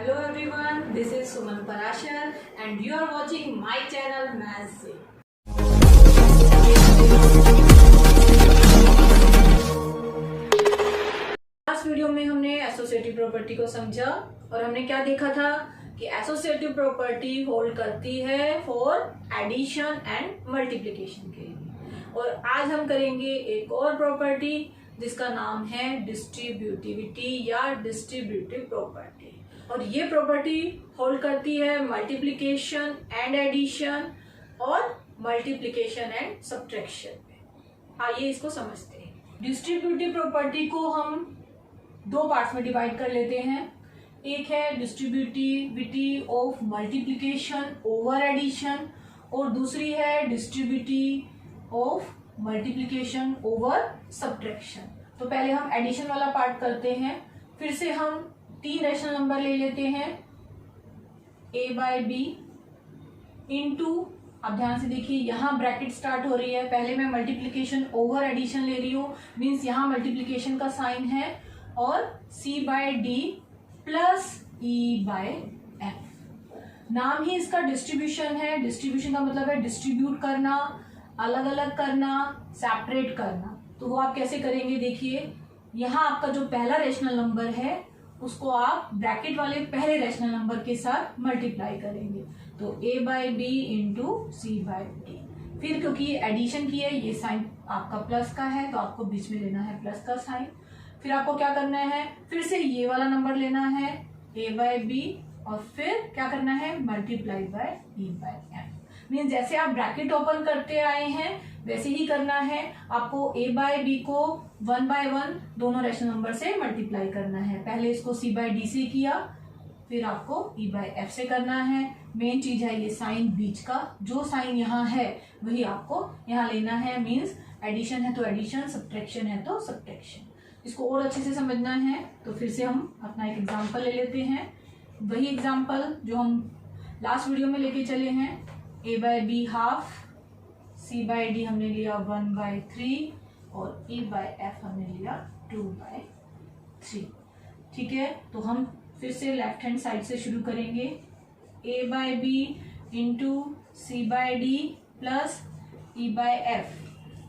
Hello everyone, this is Suman Parashar and you are watching my channel Maths से। Last video में हमने associative property को समझा और हमने क्या देखा था कि एसोसिएटिव प्रॉपर्टी होल्ड करती है फॉर एडिशन एंड मल्टीप्लिकेशन के लिए। और आज हम करेंगे एक और प्रॉपर्टी जिसका नाम है डिस्ट्रीब्यूटिविटी या डिस्ट्रीब्यूटिव प्रॉपर्टी। और ये प्रॉपर्टी होल्ड करती है मल्टीप्लिकेशन एंड एडिशन और मल्टीप्लिकेशन एंड सब्ट्रैक्शन में। आइए इसको समझते हैं। डिस्ट्रीब्यूटिव प्रॉपर्टी को हम दो पार्ट्स में डिवाइड कर लेते हैं। एक है distributivity of multiplication over addition और दूसरी है distributive of multiplication over subtraction. तो पहले हम एडिशन वाला पार्ट करते हैं। फिर से हम 3 रैशनल नंबर ले लेते हैं a बाय बी इंटू, अब ध्यान से देखिए यहाँ ब्रैकेट स्टार्ट हो रही है। पहले मैं मल्टीप्लिकेशन ओवर एडिशन ले रही हूँ, मीन्स यहाँ मल्टीप्लिकेशन का साइन है, और c by D plus e by F. नाम ही इसका डिस्ट्रीब्यूशन है। डिस्ट्रीब्यूशन का मतलब है डिस्ट्रीब्यूट करना, अलग अलग करना, सेपरेट करना। तो वो आप कैसे करेंगे, देखिए यहाँ आपका जो पहला रेशनल नंबर है उसको आप ब्रैकेट वाले पहले रेशनल नंबर के साथ मल्टीप्लाई करेंगे। तो a by B into C by D. फिर क्योंकि ये एडिशन की है, ये साइन आपका प्लस का है तो आपको बीच में लेना है प्लस का साइन। फिर आपको क्या करना है, फिर से ये वाला नंबर लेना है a बाई बी और फिर क्या करना है multiply by e by F. Means जैसे आप ब्रैकेट ओपन करते आए हैं वैसे ही करना है। आपको a बाय बी को 1 बाय 1 दोनों रेशनल नंबर से मल्टीप्लाई करना है। पहले इसको c बाय डी से किया, फिर आपको e बाय एफ से करना है। मेन चीज है ये साइन बीच का, जो साइन यहाँ है वही आपको यहाँ लेना है। मीन्स एडिशन है तो एडिशन, सब्ट्रैक्शन है तो सब्ट्रैक्शन। इसको और अच्छे से समझना है तो फिर से हम अपना एक एग्जाम्पल ले लेते हैं। वही एग्जाम्पल जो हम लास्ट वीडियो में लेके चले हैं। a by B half, c by D हमने लिया 1 बाय 3 और e बाय एफ हमने लिया 2 बाय 3। ठीक है, तो हम फिर से लेफ्ट हैंड साइड से शुरू करेंगे। a by B into C by D plus e by F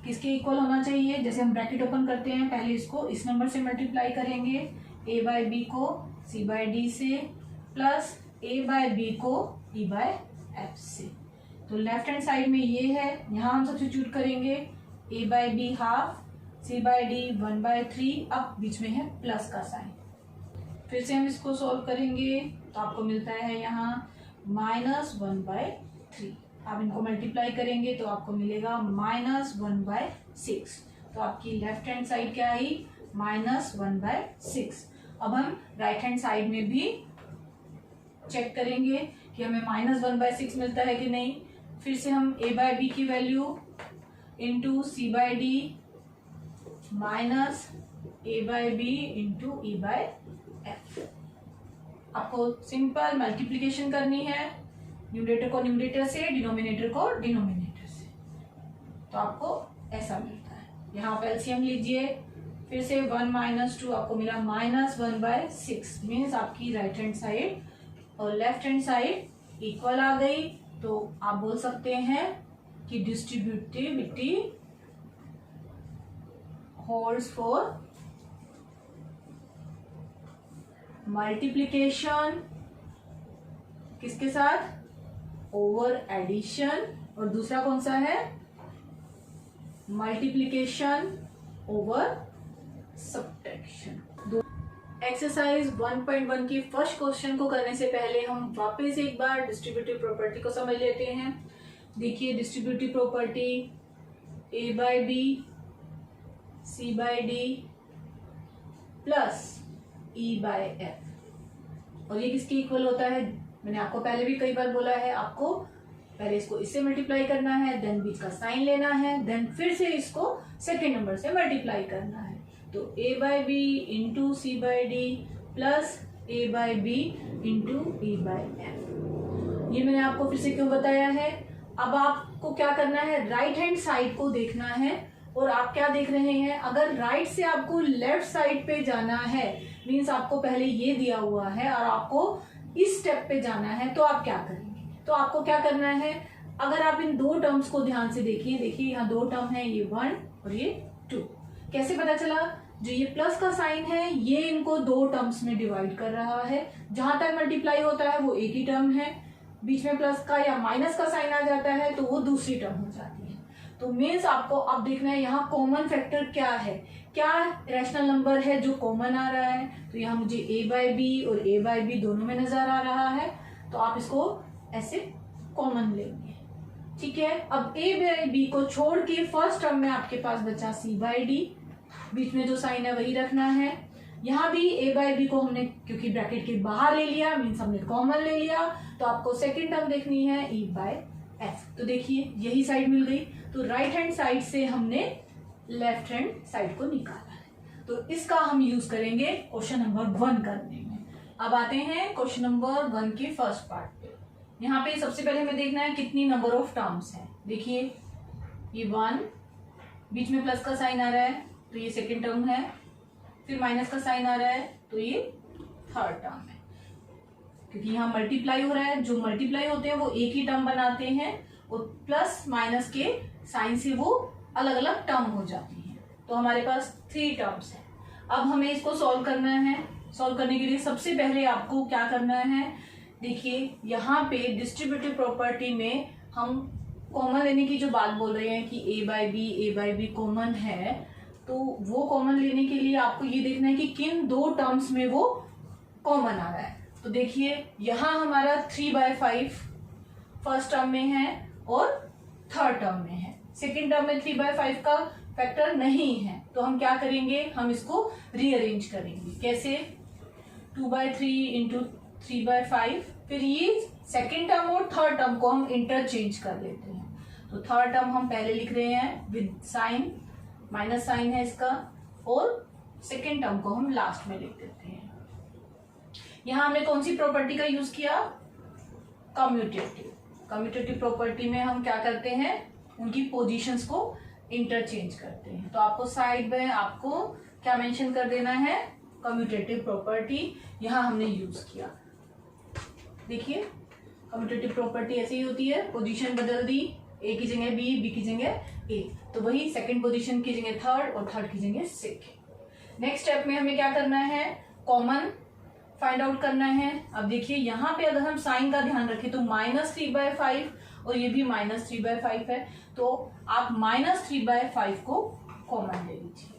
किसके इक्वल होना चाहिए। जैसे हम ब्रैकेट ओपन करते हैं, पहले इसको इस नंबर से मल्टीप्लाई करेंगे, a बाय बी को c बाय डी से प्लस a बाय बी को e बाय एफ से। तो लेफ्ट हैंड साइड में ये है, यहाँ हम सब्स्टिट्यूट करेंगे a by B half, c by D 1 by 3, अब बीच में है प्लस का साइन। फिर से हम इसको सॉल्व करेंगे तो आपको मिलता है यहाँ -1 बाय 3। आप इनको मल्टीप्लाई करेंगे तो आपको मिलेगा -1 बाय 6। तो आपकी लेफ्ट हैंड साइड क्या आई, -1 बाय 6। अब हम राइट हैंड साइड में भी चेक करेंगे कि हमें -1 बाय 6 मिलता है कि नहीं। फिर से हम a बाय बी की value into C by D minus a by B into e by F. आपको सिंपल मल्टीप्लिकेशन करनी है, न्यूमरेटर को न्यूमरेटर से, डिनोमिनेटर को डिनोमिनेटर से। तो आपको ऐसा मिलता है। यहाँ आप एलसीएम लीजिए, फिर से 1 माइनस 2 आपको मिला -1 बाय 6। मीन्स आपकी राइट हैंड साइड और लेफ्ट हैंड साइड इक्वल आ गई। तो आप बोल सकते हैं कि डिस्ट्रीब्यूटिविटी होल्ड्स फॉर मल्टीप्लिकेशन किसके साथ, ओवर एडिशन, और दूसरा कौन सा है मल्टीप्लिकेशन ओवर सब्ट्रैक्शन। एक्सरसाइज 1.1 की फर्स्ट क्वेश्चन को करने से पहले हम वापस एक बार डिस्ट्रीब्यूटिव प्रॉपर्टी को समझ लेते हैं। देखिए distributive property a by B c by D plus e by F. और ये किसके इक्वल होता है, मैंने आपको पहले भी कई बार बोला है, आपको पहले इसको इससे मल्टीप्लाई करना है, देन बीच का साइन लेना है, देन फिर से इसको सेकेंड नंबर से मल्टीप्लाई करना है। तो a by B into C by D plus a by B into e by F. ये मैंने आपको फिर से क्यों बताया है। अब आपको क्या करना है, राइट हैंड साइड को देखना है और आप क्या देख रहे हैं, अगर राइट से आपको लेफ्ट साइड पे जाना है मीन्स आपको पहले ये दिया हुआ है और आपको इस स्टेप पे जाना है तो आप क्या करेंगे? तो आपको क्या करना है, अगर आप इन दो टर्म्स को ध्यान से देखिए यहाँ दो टर्म है, ये 1 और ये 2। कैसे पता चला? जो ये प्लस का साइन है ये इनको दो टर्म्स में डिवाइड कर रहा है, जहां तक मल्टीप्लाई होता है वो एक ही टर्म है, बीच में प्लस का या माइनस का साइन आ जाता है तो वो दूसरी टर्म हो जाती है। तो मीन्स आपको अब देखना है यहाँ कॉमन फैक्टर क्या है, क्या रैशनल नंबर है जो कॉमन आ रहा है। तो यहाँ मुझे a/b और a/b दोनों में नजर आ रहा है, तो आप इसको ऐसे कॉमन लेंगे, ठीक है। अब a/b को छोड़ के फर्स्ट टर्म में आपके पास बचा c/d, बीच में जो साइन है वही रखना है। यहाँ भी a/b को हमने क्योंकि ब्रैकेट के बाहर ले लिया, मीन्स हमने कॉमन ले लिया, तो आपको सेकेंड टर्म देखनी है e/f। तो देखिए यही साइड मिल गई, तो राइट हैंड साइड से हमने लेफ्ट हैंड साइड को निकाला है। तो इसका हम यूज करेंगे क्वेश्चन नंबर 1 करने में। अब आते हैं क्वेश्चन नंबर 1 के फर्स्ट पार्ट पे। यहाँ पे सबसे पहले हमें देखना है कितनी नंबर ऑफ टर्म्स है। देखिए ये 1, बीच में प्लस का साइन आ रहा है तो ये सेकेंड टर्म है, फिर माइनस का साइन आ रहा है तो ये थर्ड टर्म है, क्योंकि यहाँ मल्टीप्लाई हो रहा है। जो मल्टीप्लाई होते हैं वो एक ही टर्म बनाते हैं और प्लस माइनस के साइन से वो अलग अलग टर्म हो जाती हैं। तो हमारे पास 3 टर्म्स है। अब हमें इसको सॉल्व करना है। सॉल्व करने के लिए सबसे पहले आपको क्या करना है, देखिए यहाँ पे डिस्ट्रीब्यूटिव प्रॉपर्टी में हम कॉमन लेने की जो बात बोल रहे हैं कि a/b कॉमन है, तो वो कॉमन लेने के लिए आपको ये देखना है कि किन दो टर्म्स में वो कॉमन आ रहा है। तो देखिए यहाँ हमारा 3/5 फर्स्ट टर्म में है और थर्ड टर्म में है। सेकेंड टर्म में 3/5 का फैक्टर नहीं है, तो हम क्या करेंगे, हम इसको रीअरेंज करेंगे। कैसे? 2/3 इंटू 3/5, फिर ये सेकेंड टर्म और थर्ड टर्म को हम इंटरचेंज कर लेते हैं। तो थर्ड टर्म हम पहले लिख रहे हैं विद साइन, माइनस साइन है इसका, और सेकेंड टर्म को हम लास्ट में लिख देते हैं। यहां हमने कौन सी प्रॉपर्टी का यूज किया? कम्यूटेटिव। कम्यूटेटिव प्रॉपर्टी में हम क्या करते हैं, उनकी पोजीशंस को इंटरचेंज करते हैं। तो आपको साइड में आपको क्या मेंशन कर देना है, कम्यूटेटिव प्रॉपर्टी यहां हमने यूज किया। देखिए कम्यूटेटिव प्रॉपर्टी ऐसे ही होती है, पोजीशन बदल दी, ए की जगह बी की जगह ए, तो वही सेकंड पोजीशन की जगह थर्ड और थर्ड की जगह सेकंड। नेक्स्ट स्टेप में हमें क्या करना है, कॉमन फाइंड आउट करना है। अब देखिए यहाँ पे अगर हम साइन का ध्यान रखें तो -3/5 और ये भी -3/5 है, तो आप -3/5 को कॉमन ले लीजिए।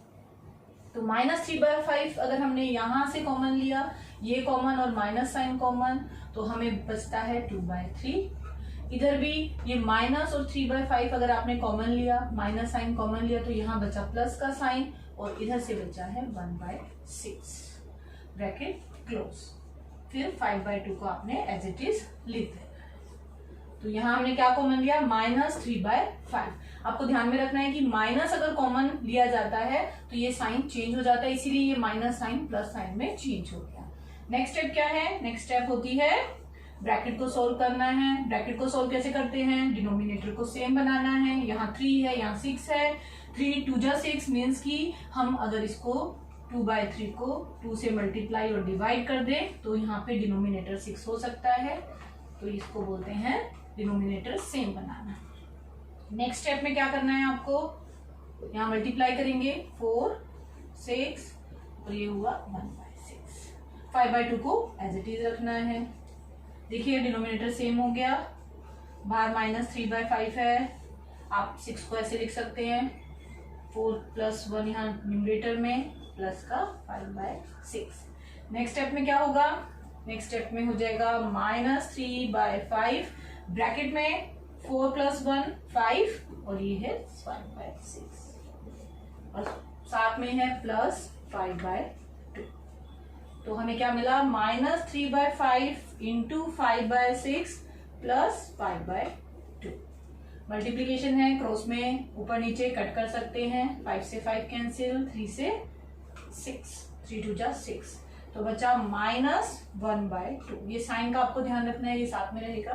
तो -3/5 अगर हमने यहां से कॉमन लिया, ये कॉमन और माइनस साइन कॉमन, तो हमें बचता है 2/3। इधर भी ये माइनस और 3/5 अगर आपने कॉमन लिया, माइनस साइन कॉमन लिया, तो यहाँ बचा प्लस का साइन और इधर से बचा है 1/6 ब्रैकेट क्लोज। फिर 5/2 को आपने एज इट इज लिख देना। तो यहाँ हमने क्या कॉमन लिया, -3/5। आपको ध्यान में रखना है कि माइनस अगर कॉमन लिया जाता है तो ये साइन चेंज हो जाता है, इसीलिए ये माइनस साइन प्लस साइन में चेंज हो गया। नेक्स्ट स्टेप क्या है, नेक्स्ट स्टेप होती है ब्रैकेट को सोल्व करना है। ब्रैकेट को सोल्व कैसे करते हैं, डिनोमिनेटर को सेम बनाना है। यहाँ 3 है, यहाँ 6 है, 3 2 जा 6 मीन्स की हम अगर इसको 2/3 को 2 से मल्टीप्लाई और डिवाइड कर दे तो यहाँ पे डिनोमिनेटर 6 हो सकता है, तो इसको बोलते हैं डिनोमिनेटर सेम बनाना। नेक्स्ट स्टेप में क्या करना है आपको, यहाँ मल्टीप्लाई करेंगे 4 6 और ये हुआ 1/6। 5/2 को एज इट इज रखना है। देखिए डिनोमिनेटर सेम हो गया, बाहर -3/5 है, आप 6 को ऐसे लिख सकते हैं, 4 + 1 यहाँ न्यूमरेटर में, प्लस का 5/6। नेक्स्ट स्टेप में क्या होगा, नेक्स्ट स्टेप में हो जाएगा -3/5 ब्रैकेट में 4 + 1 5 और ये है 5/6 और साथ में है +5/2। तो हमें क्या मिला, -3/5 इंटू 5/6 प्लस 5/2। मल्टीप्लीकेशन है, क्रॉस में ऊपर नीचे कट कर सकते हैं, 5 से 5 कैंसिल, 3 से 6, 3 2 जा 6, तो बचा -1/2। ये साइन का आपको ध्यान रखना है, ये साथ में रहेगा,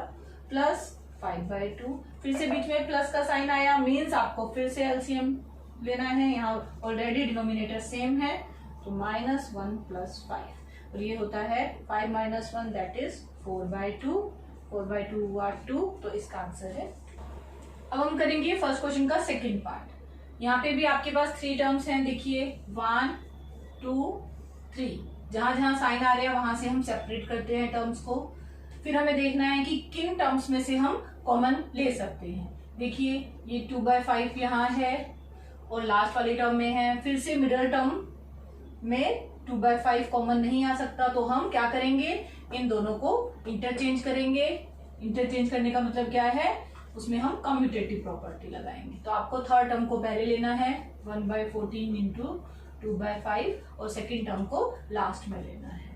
प्लस 5/2। फिर से बीच में प्लस का साइन आया, मीन्स आपको फिर से एलसीएम लेना है। यहाँ ऑलरेडी डिनोमिनेटर सेम है, तो -1 + 5 और ये होता है 5 माइनस 1 दैट इज 4/2, 4/2 हुआ 2, तो इसका आंसर है। अब हम करेंगे फर्स्ट क्वेश्चन का सेकंड पार्ट। यहाँ पे भी आपके पास 3 टर्म्स हैं, देखिए 1 2 3, जहां जहां साइन आ रहे हैं वहां से हम सेपरेट करते हैं टर्म्स को। फिर हमें देखना है कि किन टर्म्स में से हम कॉमन ले सकते हैं। देखिए ये 2/5 यहाँ है और लास्ट वाले टर्म में है, फिर से मिडल टर्म में 2/5 कॉमन नहीं आ सकता, तो हम क्या करेंगे, इन दोनों को इंटरचेंज करेंगे। इंटरचेंज करने का मतलब क्या है, उसमें हम कम्यूटेटिव प्रॉपर्टी लगाएंगे। तो आपको थर्ड टर्म को पहले लेना है 1/14 इंटू 2/5 और सेकेंड टर्म को लास्ट में लेना है।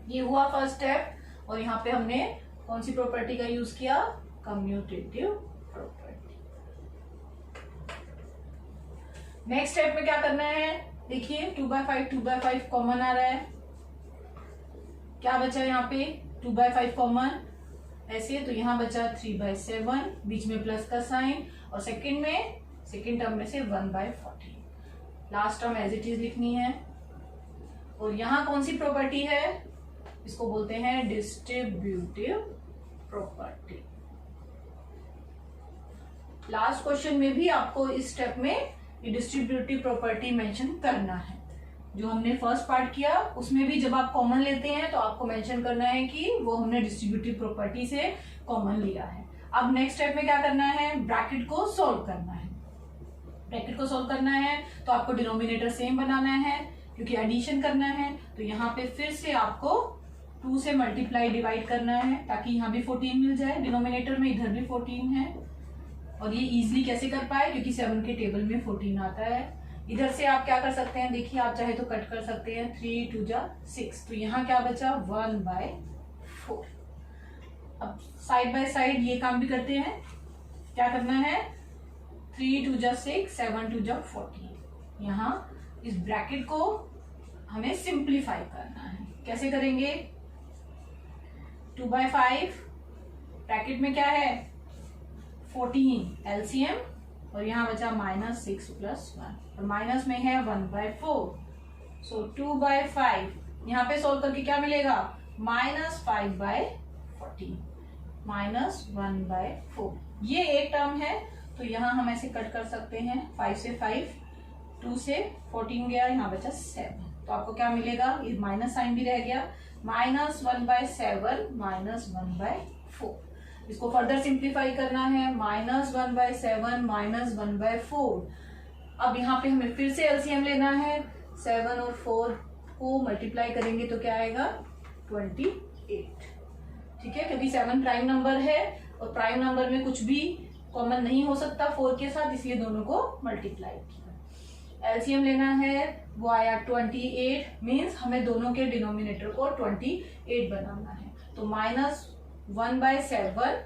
ये हुआ फर्स्ट स्टेप, और यहाँ पे हमने कौन सी प्रॉपर्टी का यूज किया, कम्यूटेटिव प्रॉपर्टी। नेक्स्ट स्टेप में क्या करना है, देखिए 2/5 कॉमन आ रहा है, क्या बचा यहाँ पे 2/5 कॉमन ऐसे, तो यहाँ बचा 3/7, बीच में प्लस का साइन, और सेकेंड टर्म में से 1/14, last term as it is लिखनी है। और यहाँ कौन सी प्रॉपर्टी है, इसको बोलते हैं डिस्ट्रीब्यूटिव प्रॉपर्टी। लास्ट क्वेश्चन में भी आपको इस स्टेप में ये डिस्ट्रीब्यूटिव प्रॉपर्टी मेंशन करना है। जो हमने फर्स्ट पार्ट किया उसमें भी जब आप कॉमन लेते हैं तो आपको मेंशन करना है कि वो हमने डिस्ट्रीब्यूटिव प्रॉपर्टी से कॉमन लिया है। अब नेक्स्ट स्टेप में क्या करना है, ब्रैकेट को सॉल्व करना है। ब्रैकेट को सॉल्व करना है तो आपको डिनोमिनेटर सेम बनाना है क्योंकि एडिशन करना है। तो यहाँ पे फिर से आपको 2 से मल्टीप्लाई डिवाइड करना है ताकि यहाँ भी 14 मिल जाए डिनोमिनेटर में, इधर भी 14 है। और ये इजीली कैसे कर पाए, क्योंकि 7 के टेबल में 14 आता है। इधर से आप क्या कर सकते हैं, देखिए आप चाहे तो कट कर सकते हैं, 3 2 जा 6, तो यहाँ क्या बचा 1/4। अब साइड बाय साइड ये काम भी करते हैं, क्या करना है 3 2 जा 6, 7 2 जा 14। यहाँ इस ब्रैकेट को हमें सिंप्लीफाई करना है, कैसे करेंगे, 2/5 ब्रैकेट में क्या है 14 एलसीएम, और यहाँ बचा -6 + 1, और माइनस में है 1/4, सो 2/5 यहाँ पे सोल्व करके क्या मिलेगा -5/14 -1/4। ये एक टर्म है तो यहाँ हम ऐसे कट कर सकते हैं, 5 से 5, 2 से 14 गया, यहाँ बचा 7, तो आपको क्या मिलेगा, ये माइनस साइन भी रह गया, -1/7 -1/4। इसको फर्दर सिंप्लीफाई करना है, -1/7 -1/4। अब यहाँ पे हमें फिर से एलसीएम लेना है, 7 और 4 को मल्टीप्लाई करेंगे तो क्या आएगा 28। ठीक है, क्योंकि 7 प्राइम नंबर है और प्राइम नंबर में कुछ भी कॉमन नहीं हो सकता 4 के साथ, इसलिए दोनों को मल्टीप्लाई किया। एलसीएम लेना है, वो आया 28, मीन्स हमें दोनों के डिनोमिनेटर को 28 बनाना है। तो -1/7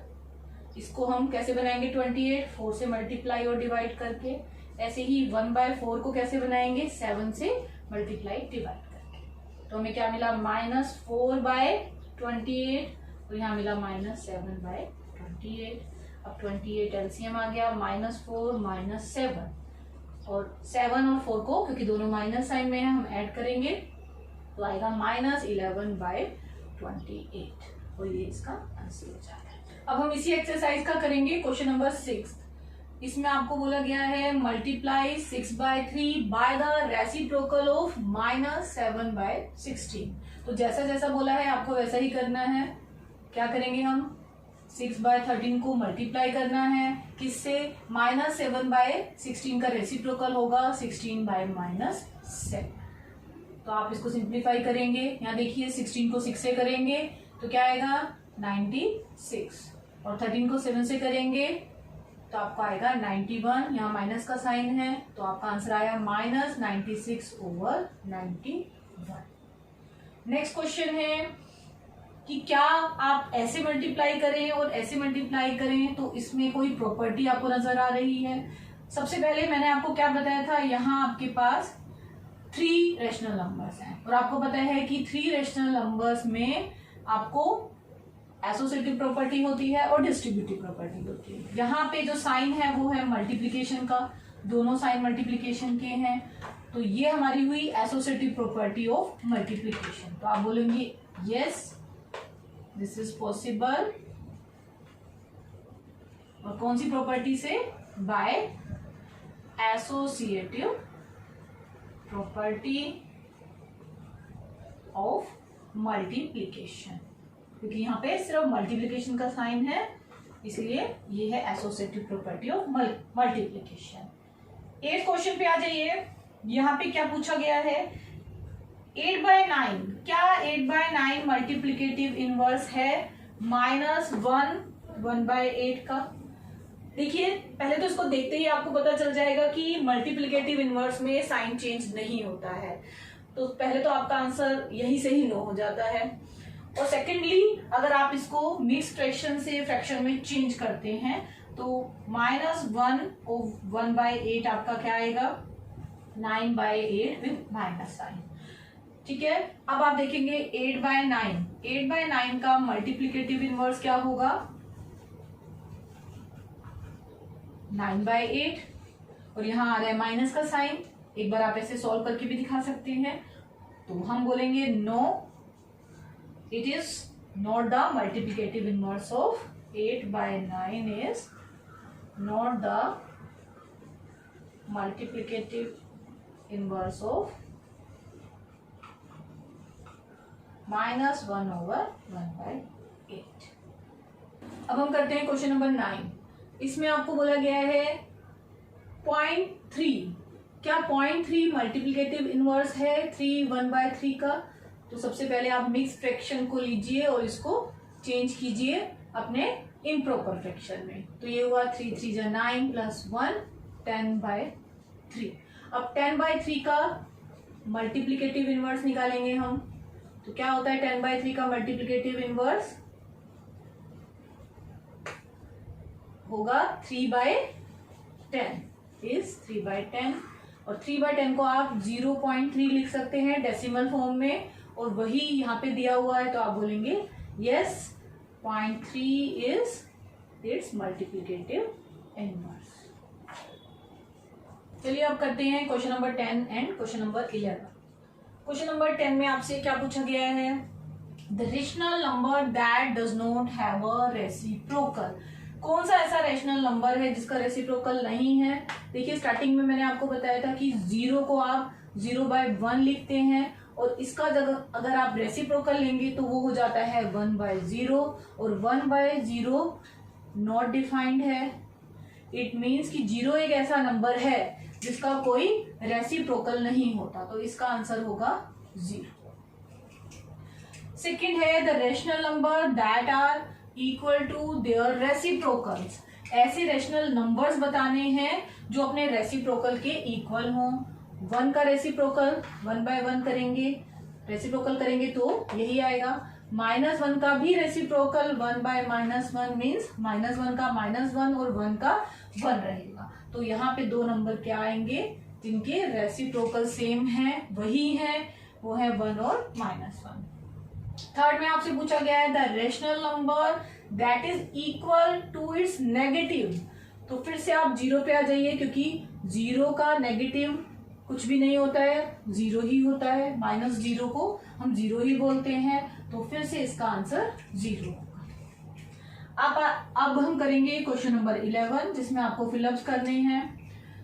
इसको हम कैसे बनाएंगे 28, 4 से मल्टीप्लाई और डिवाइड करके। ऐसे ही 1/4 को कैसे बनाएंगे 7 से मल्टीप्लाई डिवाइड करके। तो हमें क्या मिला -4/28, और यहाँ मिला -7/28। अब 28 एलसीएम आ गया, -4 -7, और 7 और 4 को क्योंकि दोनों माइनस साइन में है हम ऐड करेंगे तो आएगा -11/28, और ये इसका आंसर हो जाता है। अब हम इसी एक्सरसाइज का करेंगे क्वेश्चन नंबर 6। इसमें आपको बोला गया है multiply 6/3 by the reciprocal of -7/16। तो जैसा जैसा बोला है आपको वैसा ही करना है। क्या करेंगे हम 6/13 को मल्टीप्लाई करना है, किससे, -7/16 का रेसिप्रोकल होगा 16/-7। तो आप इसको सिंप्लीफाई करेंगे, यहाँ देखिए 16 को 6 से करेंगे तो क्या आएगा 96, और 13 को 7 से करेंगे तो आपको आएगा 91, यहाँ माइनस का साइन है तो आपका आंसर आया -96/91। नेक्स्ट क्वेश्चन है कि क्या आप ऐसे मल्टीप्लाई करें और ऐसे मल्टीप्लाई करें तो इसमें कोई प्रॉपर्टी आपको नजर आ रही है। सबसे पहले मैंने आपको क्या बताया था, यहाँ आपके पास 3 रेशनल नंबर्स हैं और आपको पता है कि 3 रेशनल नंबर्स में आपको एसोसिएटिव प्रॉपर्टी होती है और डिस्ट्रीब्यूटिव प्रॉपर्टी होती है। यहाँ पे जो साइन है वो है मल्टीप्लिकेशन का, दोनों साइन मल्टीप्लिकेशन के हैं। तो ये हमारी हुई एसोसिएटिव प्रॉपर्टी ऑफ मल्टीप्लिकेशन। तो आप बोलेंगे यस दिस इज पॉसिबल, और कौन सी प्रॉपर्टी से? By associative property of multiplication, क्योंकि यहाँ पे सिर्फ मल्टीप्लिकेशन का साइन है, इसलिए ये है associative property of multiplication. 8th question पे आ जाइए। यहाँ पे क्या पूछा गया है? 8/9, क्या 8/9 मल्टीप्लिकेटिव इनवर्स है -1/8 का? देखिए पहले तो इसको देखते ही आपको पता चल जाएगा कि मल्टीप्लिकेटिव इनवर्स में साइन चेंज नहीं होता है, तो पहले तो आपका आंसर यही से ही नो हो जाता है। और सेकेंडली अगर आप इसको मिक्स फ्रैक्शन से फ्रैक्शन में चेंज करते हैं तो -1/8 आपका क्या आएगा? 9/8 विद माइनस साइन। ठीक है, अब आप देखेंगे 8/9 का मल्टीप्लिकेटिव इनवर्स क्या होगा? 9/8, और यहां आ रहा है माइनस का साइन। एक बार आप ऐसे सॉल्व करके भी दिखा सकते हैं, तो हम बोलेंगे no, it is not the multiplicative inverse of 8/9 is not the multiplicative inverse of -1/8। अब हम करते हैं क्वेश्चन नंबर 9। इसमें आपको बोला गया है 0.3, क्या 0.3 मल्टीप्लिकेटिव इनवर्स है 3/1/3 का? तो सबसे पहले आप मिक्स फ्रैक्शन को लीजिए और इसको चेंज कीजिए अपने इम्प्रॉपर फ्रैक्शन में। तो ये हुआ 3 3 जा 9 + 1 10/3। अब 10/3 का मल्टीप्लिकेटिव इनवर्स निकालेंगे हम, तो क्या होता है 10/3 का मल्टीप्लिकेटिव इनवर्स? होगा 3/10 इज 3/10, और 3/10 को आप 0.3 लिख सकते हैं डेसिमल फॉर्म में, और वही यहाँ पे दिया हुआ है, तो आप बोलेंगे yes 0.3 is it's multiplicative inverse. चलिए अब करते हैं question number 10 and question number 11। Question number 10 में आपसे क्या पूछा गया है? The rational number that does not have a reciprocal. कौन सा ऐसा रेशनल नंबर है जिसका रेसिप्रोकल नहीं है? देखिए स्टार्टिंग में मैंने आपको बताया था कि 0 को आप 0/1 लिखते हैं, और इसका जगह अगर आप रेसिप्रोकल लेंगे तो वो हो जाता है 1/0, और 1/0 नॉट डिफाइंड है। इट मीन्स कि 0 एक ऐसा नंबर है जिसका कोई रेसिप्रोकल नहीं होता, तो इसका आंसर होगा 0। सेकेंड है the rational number that are equal to their reciprocals. ऐसे रेशनल नंबर्स बताने हैं जो अपने रेसिप्रोकल के इक्वल हों। 1 का रेसिप्रोकल 1/1 करेंगे, रेसिप्रोकल करेंगे तो यही आएगा। -1 का भी रेसिप्रोकल 1/-1 मीन्स -1 का -1 और 1 का 1 रहेगा। तो यहाँ पे 2 नंबर क्या आएंगे जिनके रेसिप्रोकल सेम है, वही है, वो है 1 और -1। थर्ड में आपसे पूछा गया है the rational number that is equal to its negative. तो फिर से आप 0 पे आ जाइए, क्योंकि 0 का नेगेटिव कुछ भी नहीं होता है, 0 ही होता है। -0 को हम 0 ही बोलते हैं, तो फिर से इसका आंसर 0 होगा। अब हम करेंगे क्वेश्चन नंबर 11, जिसमें आपको फिलअप्स करने हैं।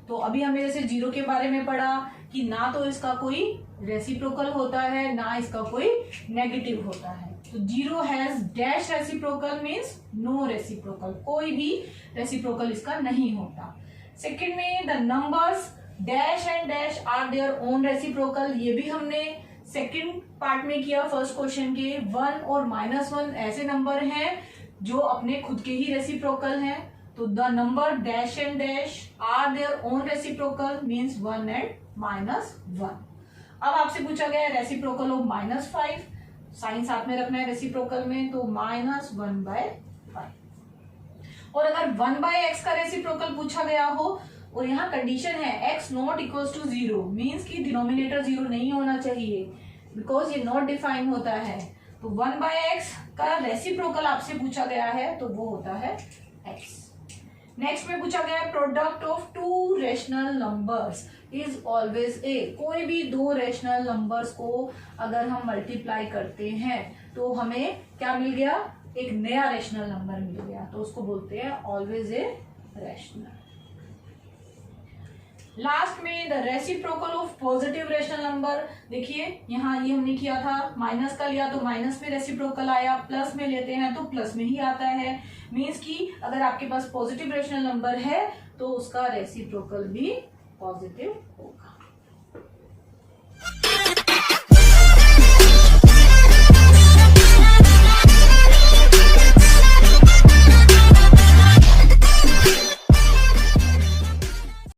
तो अभी हमने जैसे 0 के बारे में पढ़ा कि ना तो इसका कोई रेसिप्रोकल होता है ना इसका कोई नेगेटिव होता है। तो 0 has dash reciprocal means no reciprocal, कोई भी रेसिप्रोकल इसका नहीं होता। सेकंड में the numbers dash and dash are their own reciprocal, ये भी हमने सेकंड पार्ट में किया फर्स्ट क्वेश्चन के। 1 और -1 ऐसे नंबर हैं जो अपने खुद के ही रेसिप्रोकल हैं। तो the number dash and dash are their own reciprocal means 1 and -1। अब आपसे पूछा गया है रेसिप्रोकल ऑफ -5, साइन साथ में रखना है रेसिप्रोकल में, तो -1/5। और अगर 1/x का रेसिप्रोकल पूछा गया हो और यहाँ कंडीशन है x not equals to 0 means कि डिनोमिनेटर 0 नहीं होना चाहिए, बिकॉज ये नॉट डिफाइन होता है। तो 1/x का रेसिप्रोकल आपसे पूछा गया है, तो वो होता है x। नेक्स्ट में पूछा गया है product of two rational numbers is always a. कोई भी दो रेशनल नंबर्स को अगर हम मल्टीप्लाई करते हैं तो हमें क्या मिल गया, एक नया रेशनल नंबर मिल गया, तो उसको बोलते हैं ऑलवेज ए रेशनल। लास्ट में the reciprocal of positive rational number. देखिए यहाँ ये हमने किया था, माइनस का लिया तो माइनस में रेसिप्रोकल आया, प्लस में लेते हैं तो प्लस में ही आता है। मीन्स कि अगर आपके पास पॉजिटिव रेशनल नंबर है तो उसका रेसिप्रोकल भी पॉजिटिव होगा।